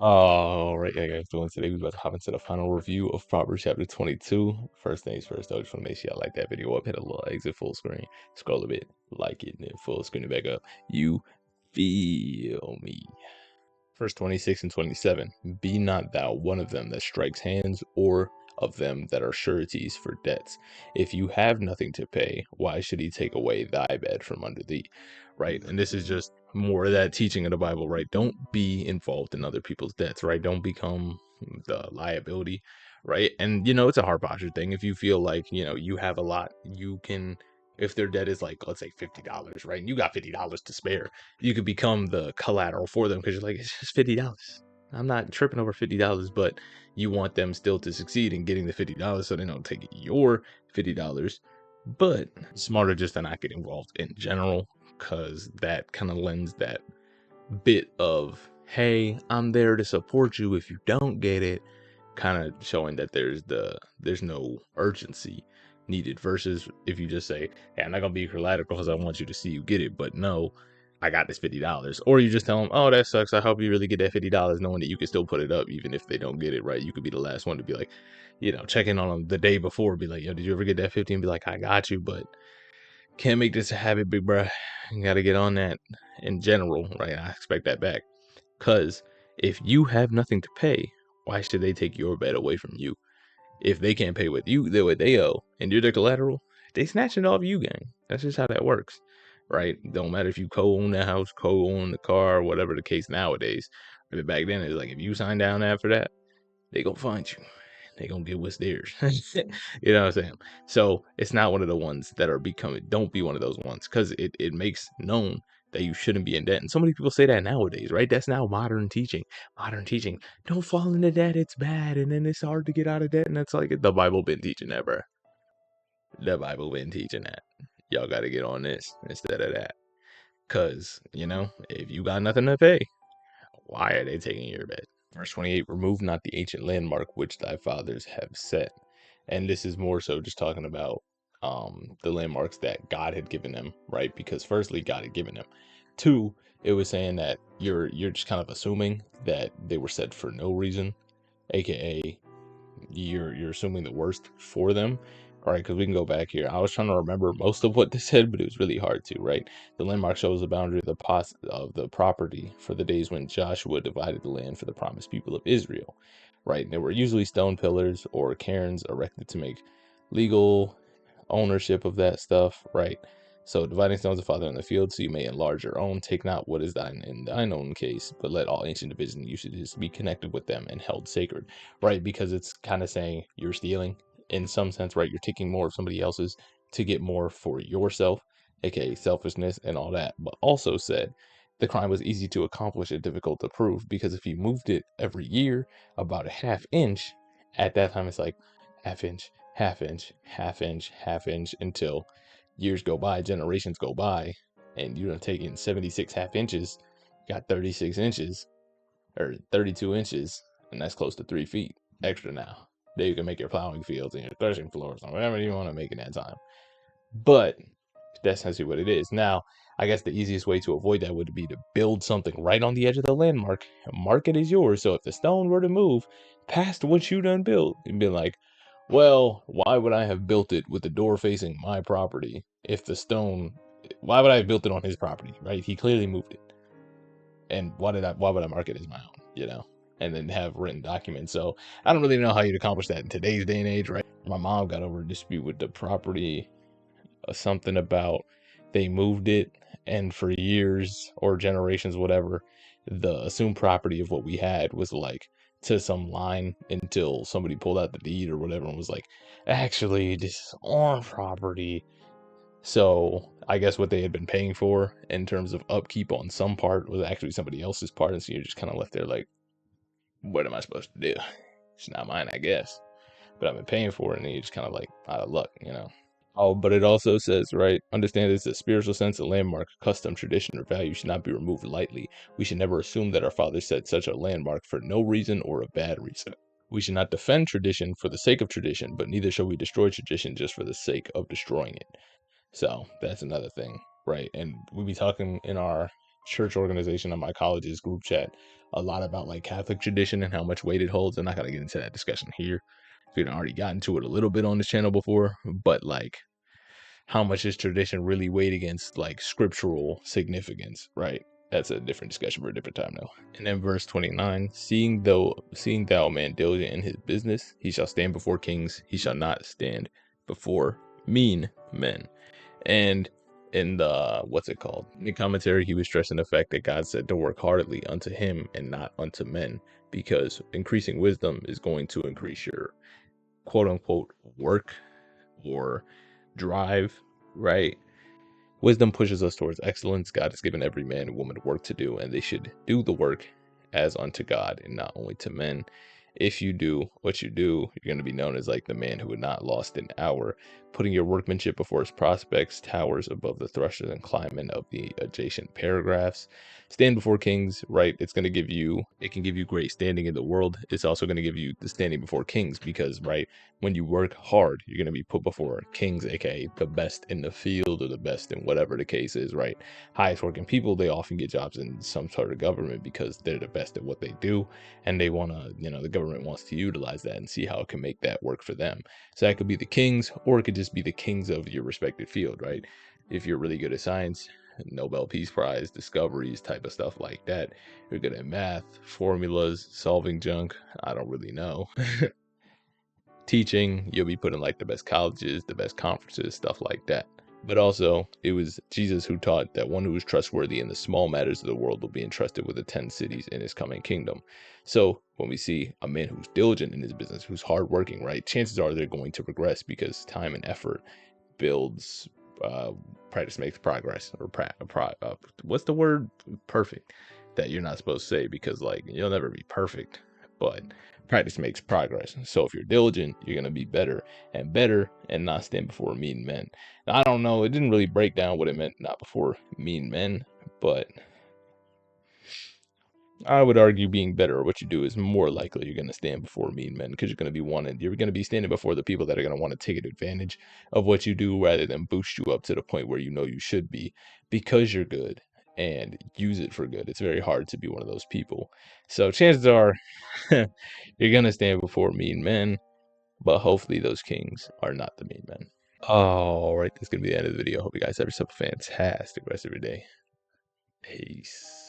All right, yeah, guys, doing today, we're about to hop into the final review of Proverbs chapter 22. First things first, though, I just want to make sure y'all like that video up, hit a little exit full screen, scroll a bit, like it, and then full screen it back up. You feel me? Verse 26 and 27. Be not thou one of them that strikes hands, or of them that are sureties for debts. If you have nothing to pay, why should he take away thy bed from under thee? Right. And this is just more of that teaching of the Bible, right? Don't be involved in other people's debts, right? Don't become the liability, right? And, it's a hard posture thing. If you feel like, you have a lot, you can, if their debt is like, let's say $50, right? And you got $50 to spare, you could become the collateral for them because you're like, it's just $50. I'm not tripping over $50, but you want them still to succeed in getting the $50 so they don't take your $50. But it's smarter just to not get involved in general, because that kind of lends that bit of, hey, I'm there to support you if you don't get it, kind of showing that there's no urgency needed, versus if you just say, hey, I'm not gonna be collateral because I want you to see you get it, but no, I got this $50. Or you just tell them, oh, that sucks, I hope you really get that $50, knowing that you can still put it up even if they don't get it, right? You could be the last one to be like, check in on them the day before, be like, yo, did you ever get that 50? And be like, I got you, but can't make this a habit, big bruh. You gotta get on that in general, right? I expect that back. Because if you have nothing to pay, why should they take your bed away from you? If they can't pay what they owe, and you're the collateral, they snatch it off you, gang. That's just how that works, right? Don't matter if you co-own the house, co-own the car, whatever the case nowadays. But back then, it's like if you sign down after that, they gonna find you. They gonna get what's theirs. You know what I'm saying? So it's not one of the ones that are becoming. Don't be one of those ones, because it makes known that you shouldn't be in debt. And so many people say that nowadays, right? That's now modern teaching. Modern teaching. Don't fall into debt. It's bad, and then it's hard to get out of debt. And that's like the Bible been teaching that, bro. The Bible been teaching that. Y'all got to get on this instead of that. Cause if you got nothing to pay, why are they taking your bed? Verse 28, remove not the ancient landmark which thy fathers have set. And this is more so just talking about the landmarks that God had given them, right? Because firstly, God had given them. Two, it was saying that you're just kind of assuming that they were set for no reason, aka you're assuming the worst for them. All right, because we can go back here. I was trying to remember most of what they said, but it was really hard to, right? The landmark shows the boundary of the property for the days when Joshua divided the land for the promised people of Israel, right? And there were usually stone pillars or cairns erected to make legal ownership of that stuff, right? So dividing stones of father in the field, so you may enlarge your own. Take not what is thine in thine own case, but let all ancient divisions and usages be connected with them and held sacred, right? Because it's kind of saying you're stealing in some sense, right? You're taking more of somebody else's to get more for yourself, aka selfishness and all that. But also said the crime was easy to accomplish and difficult to prove, because if you moved it every year about a half inch, at that time it's like half inch, half inch, half inch, half inch, until years go by, generations go by, and you're taking 76 half inches, got 36 inches or 32 inches, and that's close to 3 feet extra now. There you can make your plowing fields and your threshing floors and whatever you want to make in that time. But that's essentially what it is. Now, I guess the easiest way to avoid that would be to build something right on the edge of the landmark. Mark it as yours. So if the stone were to move past what you done built, you'd be like, well, why would I have built it with the door facing my property if the stone, why would I have built it on his property, right? He clearly moved it. And why would I mark it as my own, and then have written documents? So I don't really know how you'd accomplish that in today's day and age, right? My mom got over a dispute with the property, something about they moved it, and for years or generations, whatever, the assumed property of what we had was like to some line, until somebody pulled out the deed or whatever and was like, actually, this is on property. So I guess what they had been paying for in terms of upkeep on some part was actually somebody else's part, and so you're just kind of left there like, what am I supposed to do? It's not mine, I guess, but I've been paying for it, and you're just kind of like out of luck. Oh, but it also says, right, understand this, a spiritual sense, a landmark, custom, tradition, or value should not be removed lightly. We should never assume that our fathers set such a landmark for no reason or a bad reason. We should not defend tradition for the sake of tradition, but neither shall we destroy tradition just for the sake of destroying it. So that's another thing, right? And we'll be talking in our church organization on my college's group chat a lot about like Catholic tradition and how much weight it holds. I'm not gonna get into that discussion here. We've already gotten into it a little bit on this channel before, but like how much is tradition really weighed against like scriptural significance, right? That's a different discussion for a different time though. And then verse 29, seeing thou a man diligent in his business, he shall stand before kings, he shall not stand before mean men. And in the what's it called? In the commentary, he was stressing the fact that God said to work heartily unto him and not unto men, because increasing wisdom is going to increase your quote unquote work or drive, right? Wisdom pushes us towards excellence. God has given every man and woman work to do, and they should do the work as unto God and not only to men. If you do what you do, you're going to be known as like the man who had not lost an hour, putting your workmanship before his prospects, towers above the thrushes and climbing of the adjacent paragraphs. Stand before kings, right? It can give you great standing in the world. It's also going to give you the standing before kings because, right, when you work hard, you're going to be put before kings, aka the best in the field or the best in whatever the case is, right? Highest working people, they often get jobs in some sort of government because they're the best at what they do, and they want to, the government wants to utilize that and see how it can make that work for them. So that could be the kings, or it could just be the kings of your respective field, right? If you're really good at science, Nobel Peace Prize, discoveries, type of stuff like that. You're good at math, formulas, solving junk. I don't really know. Teaching, you'll be put in like the best colleges, the best conferences, stuff like that. But also, it was Jesus who taught that one who is trustworthy in the small matters of the world will be entrusted with the 10 cities in his coming kingdom. So when we see a man who's diligent in his business, who's hardworking, right, chances are they're going to progress because time and effort builds, uh, practice makes progress, or what's the word? Perfect. That you're not supposed to say because like you'll never be perfect, but practice makes progress. So if you're diligent, you're gonna be better and not stand before mean men. Now, I don't know. It didn't really break down what it meant not before mean men, but I would argue being better at what you do is more likely you're going to stand before mean men because you're going to be standing before the people that are going to want to take advantage of what you do rather than boost you up to the point where you know you should be because you're good and use it for good. It's very hard to be one of those people. So chances are you're going to stand before mean men, but hopefully those kings are not the mean men. All right, that's going to be the end of the video. Hope you guys have yourself a fantastic rest of your day. Peace.